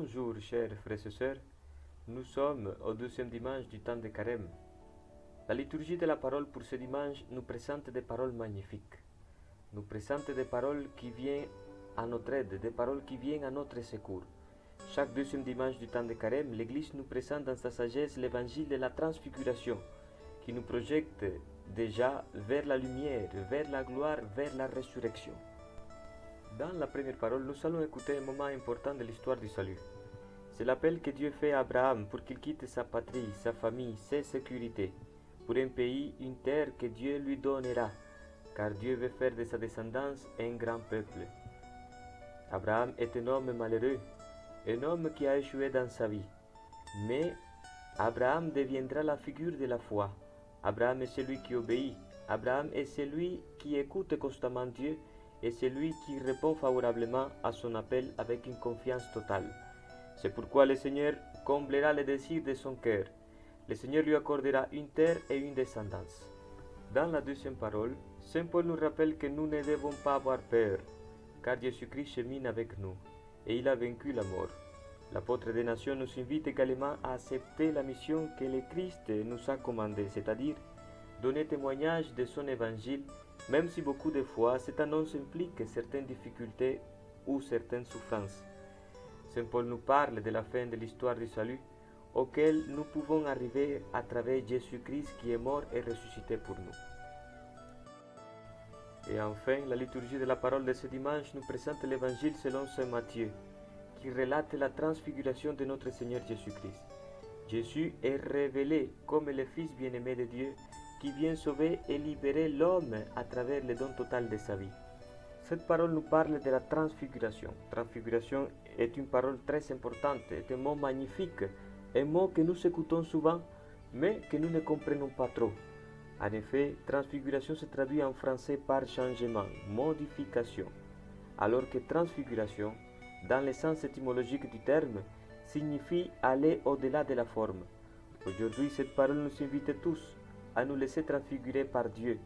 Bonjour, chers frères et sœurs. Nous sommes au deuxième dimanche du temps de Carême. La liturgie de la parole pour ce dimanche nous présente des paroles magnifiques. Nous présente des paroles qui viennent à notre aide, des paroles qui viennent à notre secours. Chaque deuxième dimanche du temps de Carême, l'Église nous présente dans sa sagesse l'évangile de la transfiguration, qui nous projette déjà vers la lumière, vers la gloire, vers la résurrection. Dans la première parole, nous allons écouter un moment important de l'histoire du salut. C'est l'appel que Dieu fait à Abraham pour qu'il quitte sa patrie, sa famille, ses sécurités, pour un pays, une terre que Dieu lui donnera, car Dieu veut faire de sa descendance un grand peuple. Abraham est un homme malheureux, un homme qui a échoué dans sa vie. Mais Abraham deviendra la figure de la foi. Abraham est celui qui obéit. Abraham est celui qui écoute constamment Dieu et celui qui répond favorablement à son appel avec une confiance totale. C'est pourquoi le Seigneur comblera les désirs de son cœur. Le Seigneur lui accordera une terre et une descendance. Dans la deuxième parole, Saint Paul nous rappelle que nous ne devons pas avoir peur, car Jésus-Christ chemine avec nous et il a vaincu la mort. L'apôtre des nations nous invite également à accepter la mission que le Christ nous a commandée, c'est-à-dire donner témoignage de son évangile, même si beaucoup de fois cette annonce implique certaines difficultés ou certaines souffrances. Saint Paul nous parle de la fin de l'histoire du salut, auquel nous pouvons arriver à travers Jésus-Christ qui est mort et ressuscité pour nous. Et enfin, la liturgie de la parole de ce dimanche nous présente l'évangile selon Saint Matthieu, qui relate la transfiguration de notre Seigneur Jésus-Christ. Jésus est révélé comme le Fils bien-aimé de Dieu, qui vient sauver et libérer l'homme à travers le don total de sa vie. Cette parole nous parle de la transfiguration. Transfiguration est une parole très importante, est un mot magnifique, un mot que nous écoutons souvent, mais que nous ne comprenons pas trop. En effet, transfiguration se traduit en français par changement, modification, alors que transfiguration, dans le sens étymologique du terme, signifie aller au-delà de la forme. Aujourd'hui, cette parole nous invite tous à nous laisser transfigurer par Dieu,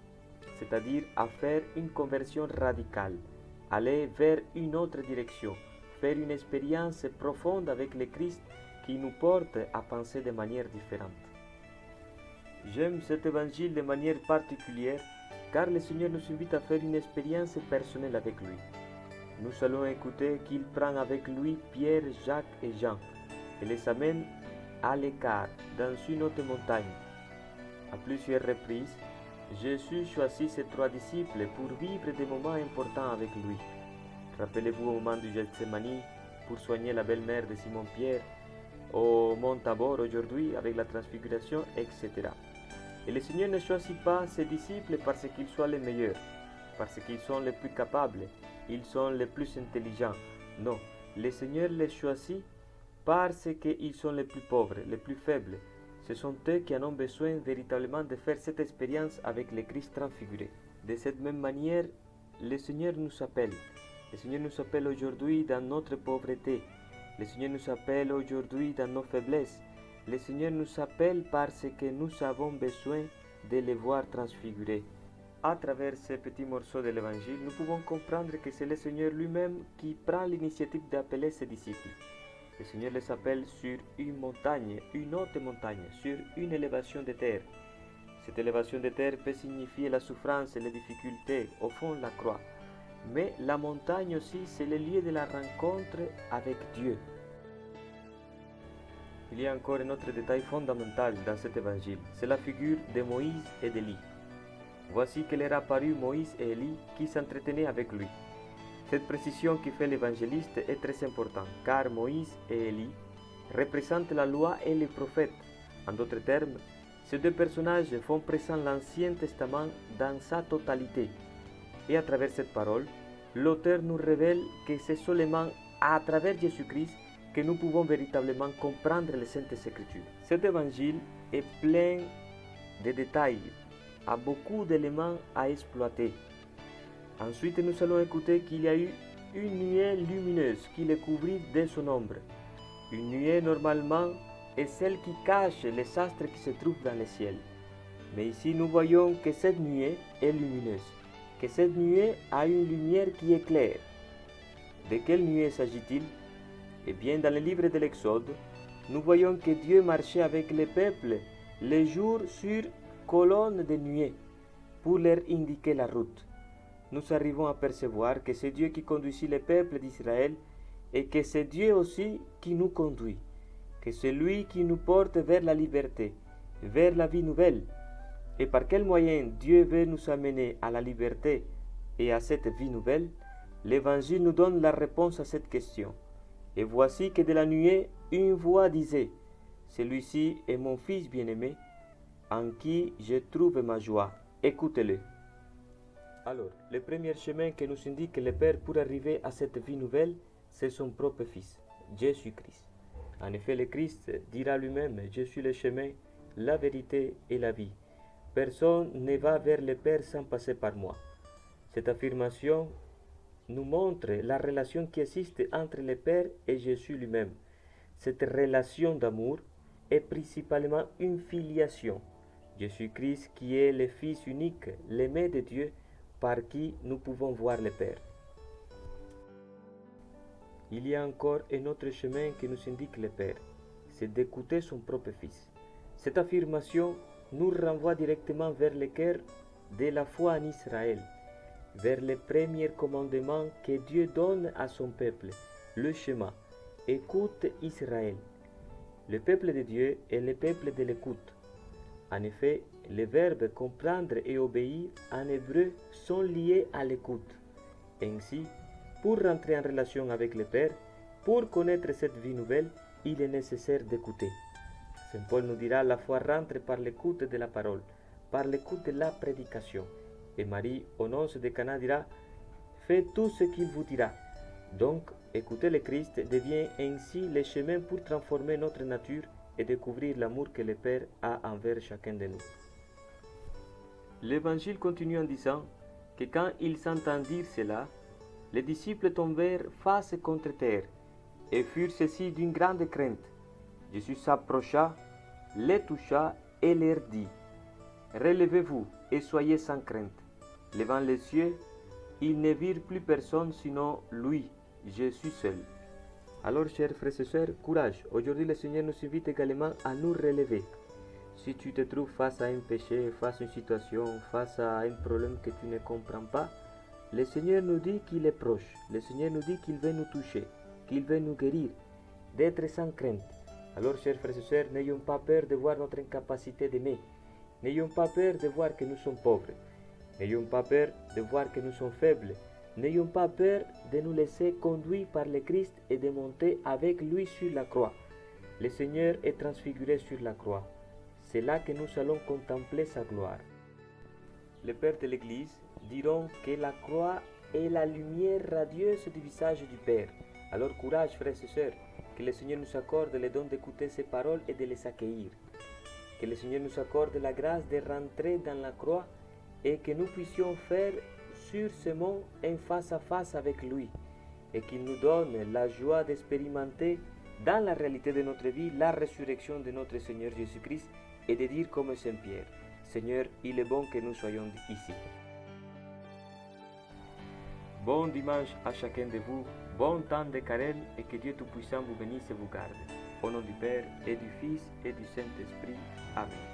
c'est-à-dire à faire une conversion radicale, aller vers une autre direction, faire une expérience profonde avec le Christ qui nous porte à penser de manière différente. J'aime cet évangile de manière particulière car le Seigneur nous invite à faire une expérience personnelle avec lui. Nous allons écouter qu'il prend avec lui Pierre, Jacques et Jean et les amène à l'écart dans une haute montagne. À plusieurs reprises, Jésus choisit ses 3 disciples pour vivre des moments importants avec lui. Rappelez-vous au moment du Gethsémani pour soigner la belle-mère de Simon-Pierre, au mont Tabor aujourd'hui avec la transfiguration, etc. Et le Seigneur ne choisit pas ses disciples parce qu'ils soient les meilleurs, parce qu'ils sont les plus capables, ils sont les plus intelligents. Non, le Seigneur les choisit parce qu'ils sont les plus pauvres, les plus faibles. Ce sont eux qui en ont besoin véritablement de faire cette expérience avec le Christ transfiguré. De cette même manière, le Seigneur nous appelle. Le Seigneur nous appelle aujourd'hui dans notre pauvreté. Le Seigneur nous appelle aujourd'hui dans nos faiblesses. Le Seigneur nous appelle parce que nous avons besoin de le voir transfiguré. À travers ces petits morceaux de l'Évangile, nous pouvons comprendre que c'est le Seigneur lui-même qui prend l'initiative d'appeler ses disciples. Le Seigneur les appelle sur une montagne, une haute montagne, sur une élévation de terre. Cette élévation de terre peut signifier la souffrance et les difficultés, au fond la croix. Mais la montagne aussi, c'est le lieu de la rencontre avec Dieu. Il y a encore un autre détail fondamental dans cet évangile, c'est la figure de Moïse et d'Élie. Voici que leur apparut Moïse et Élie qui s'entretenaient avec lui. Cette précision qui fait l'évangéliste est très importante, car Moïse et Élie représentent la loi et les prophètes. En d'autres termes, ces 2 personnages font présent l'Ancien Testament dans sa totalité. Et à travers cette parole, l'auteur nous révèle que c'est seulement à travers Jésus-Christ que nous pouvons véritablement comprendre les Saintes Écritures. Cet évangile est plein de détails, a beaucoup d'éléments à exploiter. Ensuite, nous allons écouter qu'il y a eu une nuée lumineuse qui le couvrit de son ombre. Une nuée, normalement, est celle qui cache les astres qui se trouvent dans le ciel. Mais ici, nous voyons que cette nuée est lumineuse, que cette nuée a une lumière qui éclaire. De quelle nuée s'agit-il? Eh bien, dans le livre de l'Exode, nous voyons que Dieu marchait avec le peuple les jours sur colonne de nuée pour leur indiquer la route. Nous arrivons à percevoir que c'est Dieu qui conduisit le peuple d'Israël et que c'est Dieu aussi qui nous conduit, que c'est lui qui nous porte vers la liberté, vers la vie nouvelle. Et par quel moyen Dieu veut nous amener à la liberté et à cette vie nouvelle? L'Évangile nous donne la réponse à cette question. Et voici que de la nuée, une voix disait, « Celui-ci est mon Fils bien-aimé, en qui je trouve ma joie. Écoutez-le. » Alors, le premier chemin que nous indique le Père pour arriver à cette vie nouvelle, c'est son propre Fils, Jésus-Christ. En effet, le Christ dira lui-même, « Je suis le chemin, la vérité et la vie. Personne ne va vers le Père sans passer par moi. » Cette affirmation nous montre la relation qui existe entre le Père et Jésus lui-même. Cette relation d'amour est principalement une filiation. Jésus-Christ qui est le Fils unique, l'aimé de Dieu, par qui nous pouvons voir le Père. Il y a encore un autre chemin que nous indique le Père, c'est d'écouter son propre Fils. Cette affirmation nous renvoie directement vers le cœur de la foi en Israël, vers le premier commandement que Dieu donne à son peuple, le schéma. Écoute Israël. Le peuple de Dieu est le peuple de l'écoute. En effet, les verbes comprendre et obéir en hébreu sont liés à l'écoute. Ainsi, pour rentrer en relation avec le Père, pour connaître cette vie nouvelle, il est nécessaire d'écouter. Saint Paul nous dira, la foi rentre par l'écoute de la parole, par l'écoute de la prédication. Et Marie, au nonce de Cana, dira, faites tout ce qu'il vous dira. Donc, écouter le Christ devient ainsi le chemin pour transformer notre nature et découvrir l'amour que le Père a envers chacun de nous. L'Évangile continue en disant que quand ils entendirent cela, les disciples tombèrent face contre terre et furent saisis d'une grande crainte. Jésus s'approcha, les toucha et leur dit, « Relevez-vous et soyez sans crainte. » Levant les yeux, ils ne virent plus personne sinon lui, Jésus seul. Alors, chers frères et sœurs, courage. Aujourd'hui, le Seigneur nous invite également à nous relever. Si tu te trouves face à un péché, face à une situation, face à un problème que tu ne comprends pas, le Seigneur nous dit qu'il est proche. Le Seigneur nous dit qu'il veut nous toucher, qu'il veut nous guérir, d'être sans crainte. Alors, chers frères et sœurs, n'ayons pas peur de voir notre incapacité d'aimer. N'ayons pas peur de voir que nous sommes pauvres. N'ayons pas peur de voir que nous sommes faibles. N'ayons pas peur de nous laisser conduire par le Christ et de monter avec lui sur la croix. Le Seigneur est transfiguré sur la croix. C'est là que nous allons contempler sa gloire. Les pères de l'Église diront que la croix est la lumière radieuse du visage du Père. Alors courage, frères et sœurs, que le Seigneur nous accorde le don d'écouter ses paroles et de les accueillir. Que le Seigneur nous accorde la grâce de rentrer dans la croix et que nous puissions faire sur ce mont un face à face avec lui et qu'il nous donne la joie d'expérimenter dans la réalité de notre vie la résurrection de notre Seigneur Jésus-Christ et de dire comme Saint Pierre, Seigneur, il est bon que nous soyons ici. Bon dimanche à chacun de vous, bon temps de carême et que Dieu Tout-Puissant vous bénisse et vous garde. Au nom du Père et du Fils et du Saint-Esprit. Amen.